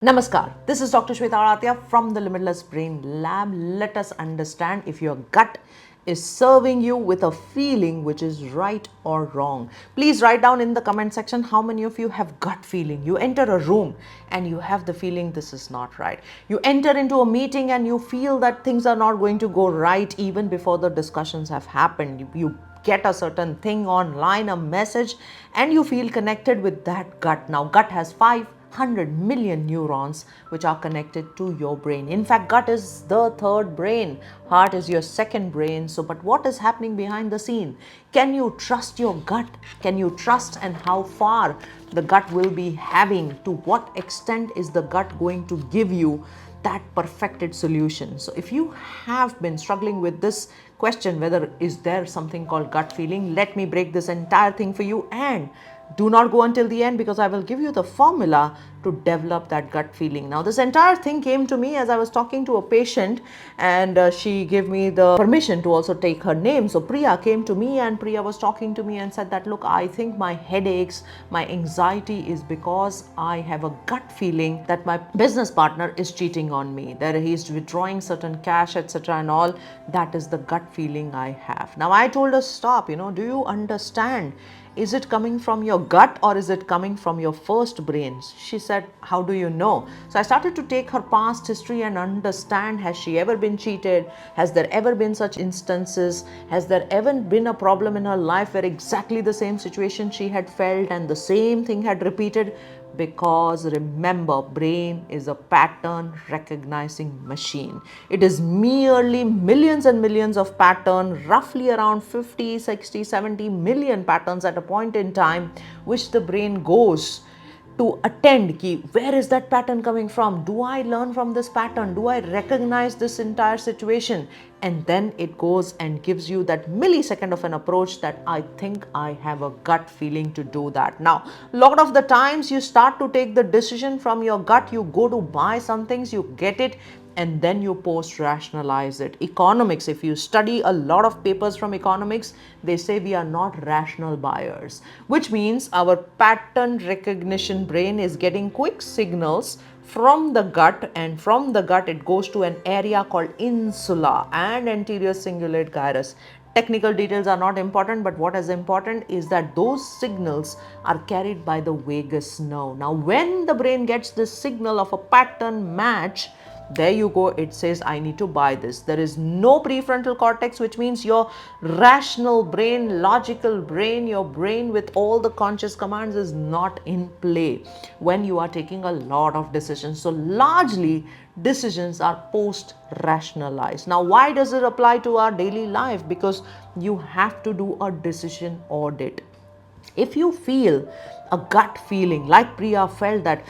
Namaskar, this is Dr. Sweta Adatia from the Limitless Brain Lab. Let us understand if your gut is serving you with a feeling which is right or wrong. Please write down in the comment section how many of you have gut feeling. You enter a room and you have the feeling this is not right. You enter into a meeting and you feel that things are not going to go right even before the discussions have happened. You get a certain thing online, a message, and you feel connected with that gut. Now, gut has 500 million neurons which are connected to your brain. In fact, gut is the third brain, heart is your second brain. So, but what is happening behind the scene? Can you trust your gut? Can you trust, and how far the gut will be having? To what extent is the gut going to give you that perfected solution? So if you have been struggling with this question, whether is there something called gut feeling, let me break this entire thing for you, and do not go until the end because I will give you the formula to develop that gut feeling. Now, this entire thing came to me as I was talking to a patient, and she gave me the permission to also take her name. So Priya came to me, and Priya was talking to me and said that, look, I think my headaches, my anxiety is because I have a gut feeling that my business partner is cheating on me, that he's withdrawing certain cash, etc. and all. That is the gut feeling I have. Now, I told her, stop, do you understand? Is it coming from your gut or is it coming from your first brain? She said, how do you know? So I started to take her past history and understand, has she ever been cheated? Has there ever been such instances? Has there ever been a problem in her life where exactly the same situation she had felt and the same thing had repeated? Because remember, brain is a pattern recognizing machine. It is merely millions and millions of patterns, roughly around 50, 60, 70 million patterns at a point in time, which the brain goes to attend. Where is that pattern coming from? Do I learn from this pattern? Do I recognize this entire situation? And then it goes and gives you that millisecond of an approach that I think I have a gut feeling to do that. Now, a lot of the times you start to take the decision from your gut. You go to buy some things, you get it, and then you post rationalize it. Economics, if you study a lot of papers from economics, they say we are not rational buyers, which means our pattern recognition brain is getting quick signals from the gut, and from the gut it goes to an area called insula and anterior cingulate gyrus. Technical details are not important, but what is important is that those signals are carried by the vagus nerve. Now, when the brain gets this signal of a pattern match, there you go, it says I need to buy this. There is no prefrontal cortex, which means your rational brain, logical brain, your brain with all the conscious commands is not in play when you are taking a lot of decisions. So largely decisions are post rationalized. Now, why does it apply to our daily life? Because you have to do a decision audit. If you feel a gut feeling like Priya felt that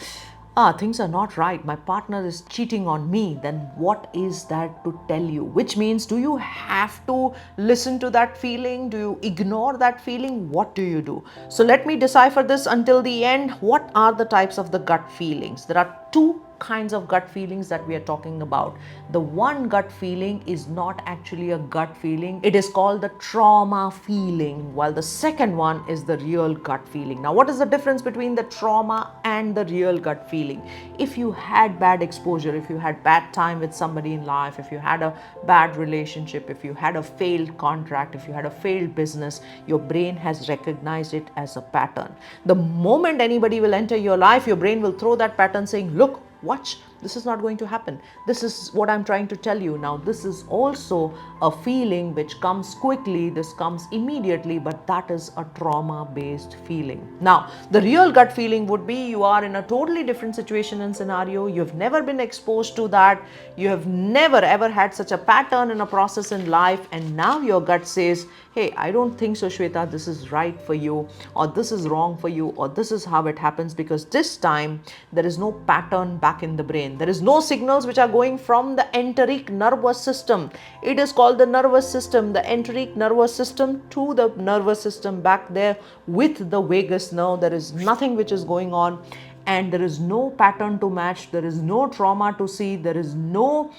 things are not right, my partner is cheating on me, then what is that to tell you? Which means, do you have to listen to that feeling? Do you ignore that feeling? What do you do? So let me decipher this until the end. What are the types of the gut feelings? There are two kinds of gut feelings that we are talking about. The one gut feeling is not actually a gut feeling. It is called the trauma feeling, while the second one is the real gut feeling. Now, what is the difference between the trauma and the real gut feeling? If you had bad exposure, if you had bad time with somebody in life, if you had a bad relationship, if you had a failed contract, if you had a failed business, your brain has recognized it as a pattern. The moment anybody will enter your life, your brain will throw that pattern saying, look, watch, this is not going to happen. This is what I'm trying to tell you. Now, this is also a feeling which comes quickly, this comes immediately, but that is a trauma-based feeling. Now, the real gut feeling would be you are in a totally different situation and scenario. You've never been exposed to that. You have never ever had such a pattern in a process in life, and now your gut says, hey, I don't think so, Sweta, this is right for you, or this is wrong for you, or this is how it happens, because this time there is no pattern back in the brain. There is no signals which are going from the enteric nervous system. It is called the nervous system, the enteric nervous system, to the nervous system back there with the vagus nerve. There is nothing which is going on, and there is no pattern to match. There is no trauma to see. There is no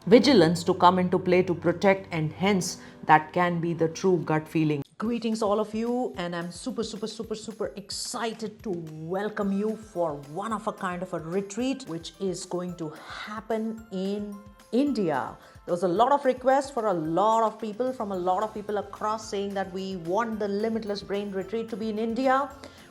vigilance to come into play to protect, and hence that can be the true gut feeling. Greetings all of you, and I'm super excited to welcome you for one of a kind of a retreat which is going to happen in India. There was a lot of requests for a lot of people from a lot of people across saying that we want the Limitless Brain retreat to be in India.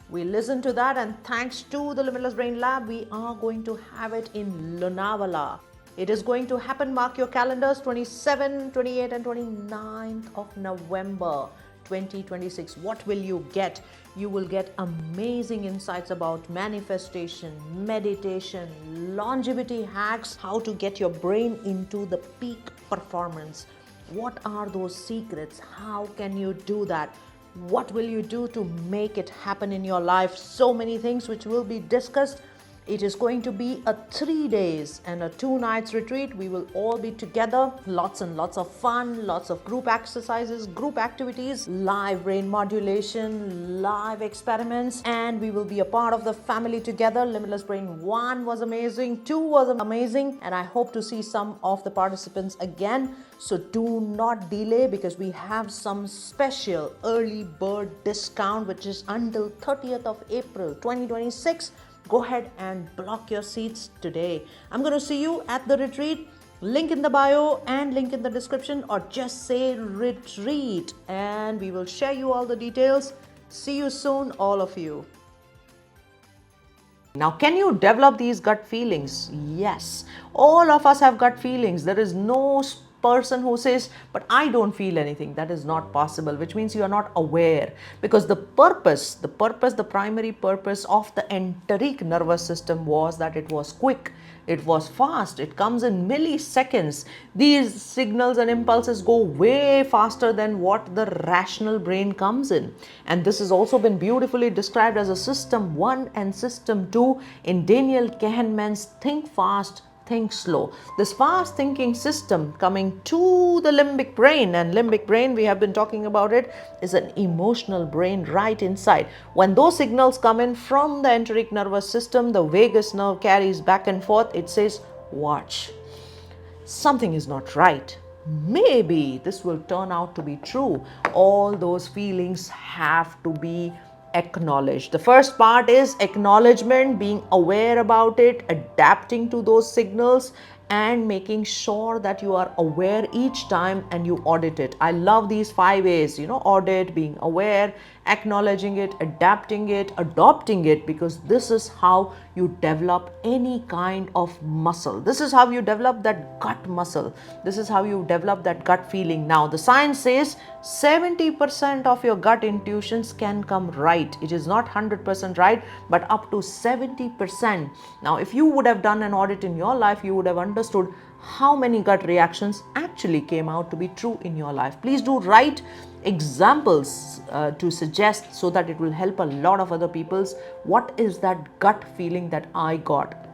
We listened to that, and thanks to the Limitless Brain Lab, we are going to have it in Lonavala. It is going to happen, mark your calendars, 27, 28 and 29th of November 2026. What will you get? You will get amazing insights about manifestation, meditation, longevity hacks, how to get your brain into the peak performance. What are those secrets? How can you do that? What will you do to make it happen in your life? So many things which will be discussed. It is going to be a 3 days and a 2 nights retreat. We will all be together. Lots and lots of fun, lots of group exercises, group activities, live brain modulation, live experiments, and we will be a part of the family together. Limitless Brain 1 was amazing, 2 was amazing, and I hope to see some of the participants again. So do not delay, because we have some special early bird discount which is until 30th of April 2026. Go ahead and block your seats today. I'm going to see you at the retreat. Link in the bio and link in the description, or just say retreat and we will share you all the details. See you soon, all of you. Now, can you develop these gut feelings? Yes, all of us have gut feelings. There is no person who says, but I don't feel anything. That is not possible, which means you are not aware, because the primary purpose of the enteric nervous system was that it was quick, it was fast, it comes in milliseconds. These signals and impulses go way faster than what the rational brain comes in. And this has also been beautifully described as a system 1 and system 2 in Daniel Kahneman's Think Fast, Think Slow. This fast thinking system coming to the limbic brain, and limbic brain, we have been talking about it, is an emotional brain right inside. When those signals come in from the enteric nervous system, the vagus nerve carries back and forth. It says, watch, something is not right. Maybe this will turn out to be true. All those feelings have to be acknowledged. The first part is acknowledgement, being aware about it, adapting to those signals, and making sure that you are aware each time and you audit it. I love these 5 A's, audit, being aware, acknowledging it, adapting it, adopting it, because this is how you develop any kind of muscle. This is how you develop that gut muscle. This is how you develop that gut feeling. Now, the science says 70% of your gut intuitions can come right. It is not 100% right, but up to 70%. Now, if you would have done an audit in your life, you would have understood how many gut reactions actually came out to be true in your life. Please do write examples to suggest, so that it will help a lot of other people's. What is that gut feeling that I got?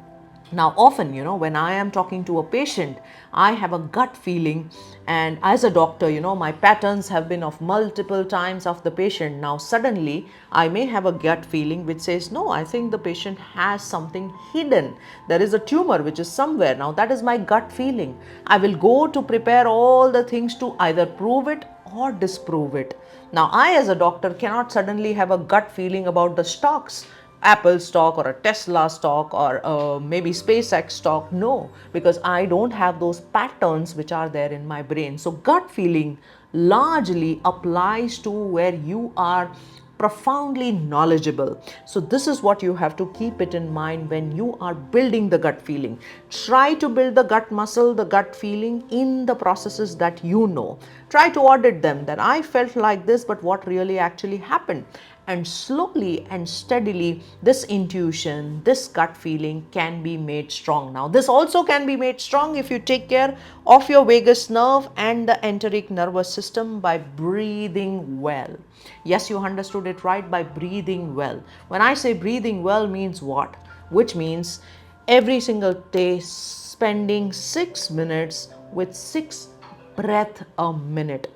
Now, often, when I am talking to a patient, I have a gut feeling, and as a doctor, my patterns have been of multiple times of the patient. Now, suddenly, I may have a gut feeling which says, no, I think the patient has something hidden. There is a tumor which is somewhere. Now, that is my gut feeling. I will go to prepare all the things to either prove it or disprove it. Now, I as a doctor cannot suddenly have a gut feeling about the stocks, Apple stock or a Tesla stock or maybe SpaceX stock. No, because I don't have those patterns which are there in my brain. So gut feeling largely applies to where you are profoundly knowledgeable. So this is what you have to keep it in mind when you are building the gut feeling. Try to build the gut muscle, the gut feeling in the processes that you know. Try to audit them, that I felt like this, but what really actually happened? And slowly and steadily, this intuition, this gut feeling can be made strong. Now, this also can be made strong if you take care of your vagus nerve and the enteric nervous system by breathing well. Yes, you understood it right, by breathing well. When I say breathing well means what? Which means every single day spending 6 minutes with 6 breaths a minute.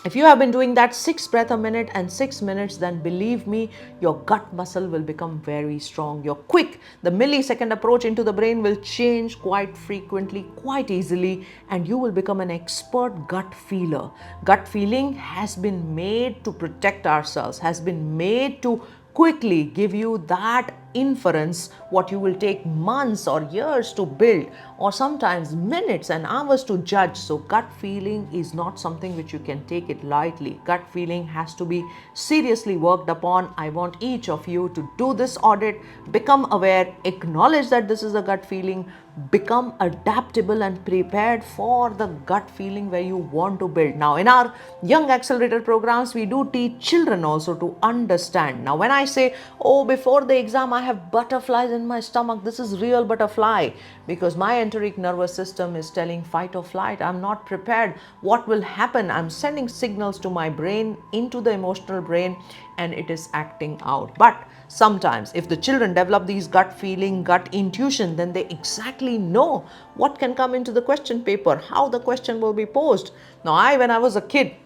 If you have been doing that 6 breaths a minute and 6 minutes, then believe me, your gut muscle will become very strong. Your quick, the millisecond approach into the brain will change quite frequently, quite easily, and you will become an expert gut feeler. Gut feeling has been made to protect ourselves, has been made to quickly give you that inference what you will take months or years to build, or sometimes minutes and hours to judge. So gut feeling is not something which you can take it lightly. Gut feeling has to be seriously worked upon. I want each of you to do this audit, become aware, acknowledge that this is a gut feeling, become adaptable and prepared for the gut feeling where you want to build. Now, in our young accelerator programs, we do teach children also to understand. Now, when I say, oh, before the exam I have butterflies in my stomach, this is real butterfly, because my enteric nervous system is telling fight or flight. I'm not prepared. What will happen? I'm sending signals to my brain, into the emotional brain, and it is acting out. But sometimes if the children develop these gut feeling, gut intuition, then they exactly know what can come into the question paper, how the question will be posed. Now, when I was a kid,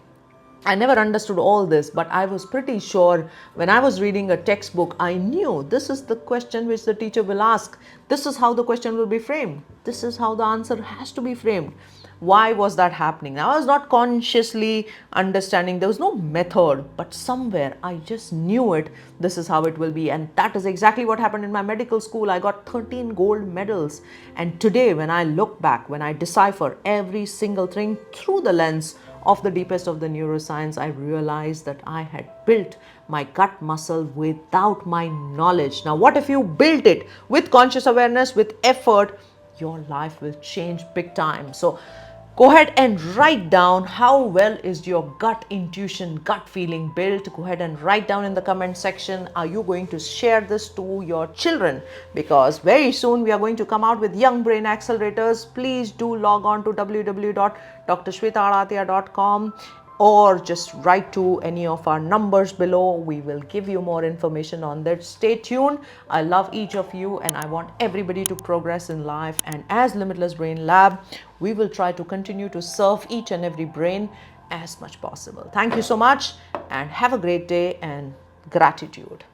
I never understood all this, but I was pretty sure when I was reading a textbook, I knew this is the question which the teacher will ask. This is how the question will be framed. This is how the answer has to be framed. Why was that happening? Now, I was not consciously understanding. There was no method, but somewhere I just knew it. This is how it will be. And that is exactly what happened in my medical school. I got 13 gold medals. And today, when I look back, when I decipher every single thing through the lens of the deepest of the neuroscience, I realized that I had built my gut muscle without my knowledge. Now, what if you built it with conscious awareness, with effort? Your life will change big time. So go ahead and write down how well is your gut intuition, gut feeling built. Go ahead and write down in the comment section. Are you going to share this to your children? Because very soon we are going to come out with young brain accelerators. Please do log on to www.drswetaadatia.com, or just write to any of our numbers below. We will give you more information on that. Stay tuned. I love each of you and I want everybody to progress in life. And as Limitless Brain Lab, we will try to continue to serve each and every brain as much possible. Thank you so much and have a great day and gratitude.